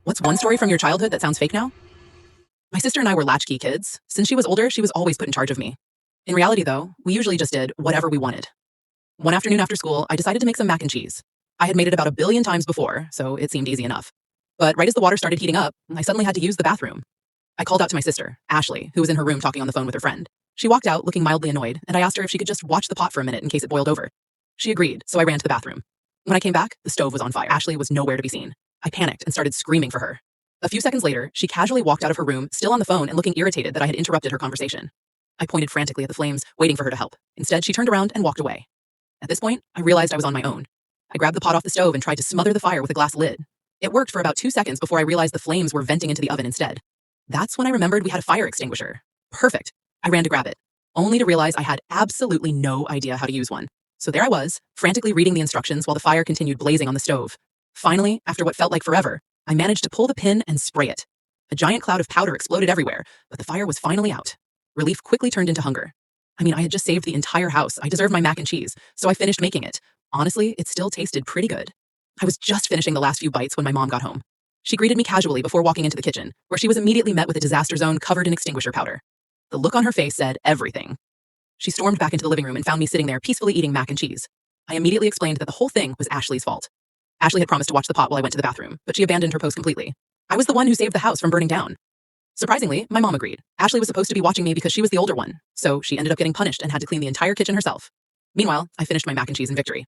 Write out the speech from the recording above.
What's one story from your childhood that sounds fake now? My sister and I were latchkey kids. Since she was older, she was always put in charge of me. In reality, though, we usually just did whatever we wanted. One afternoon after school, I decided to make some mac and cheese. I had made it about a billion times before, so it seemed easy enough. But right as the water started heating up, I suddenly had to use the bathroom. I called out to my sister, Ashley, who was in her room talking on the phone with her friend. She walked out looking mildly annoyed, and I asked her if she could just watch the pot for a minute in case it boiled over. She agreed, so I ran to the bathroom. When I came back, the stove was on fire. Ashley was nowhere to be seen. I panicked and started screaming for her. A few seconds later, she casually walked out of her room, still on the phone and looking irritated that I had interrupted her conversation. I pointed frantically at the flames, waiting for her to help. Instead, she turned around and walked away. At this point, I realized I was on my own. I grabbed the pot off the stove and tried to smother the fire with a glass lid. It worked for about 2 seconds before I realized the flames were venting into the oven instead. That's when I remembered we had a fire extinguisher. Perfect. I ran to grab it, only to realize I had absolutely no idea how to use one. So there I was, frantically reading the instructions while the fire continued blazing on the stove. Finally, after what felt like forever, I managed to pull the pin and spray it. A giant cloud of powder exploded everywhere, but the fire was finally out. Relief quickly turned into hunger. I had just saved the entire house. I deserved my mac and cheese, so I finished making it. Honestly, it still tasted pretty good. I was just finishing the last few bites when my mom got home. She greeted me casually before walking into the kitchen, where she was immediately met with a disaster zone covered in extinguisher powder. The look on her face said everything. She stormed back into the living room and found me sitting there peacefully eating mac and cheese. I immediately explained that the whole thing was Ashley's fault. Ashley had promised to watch the pot while I went to the bathroom, but she abandoned her post completely. I was the one who saved the house from burning down. Surprisingly, my mom agreed. Ashley was supposed to be watching me because she was the older one, so she ended up getting punished and had to clean the entire kitchen herself. Meanwhile, I finished my mac and cheese in victory.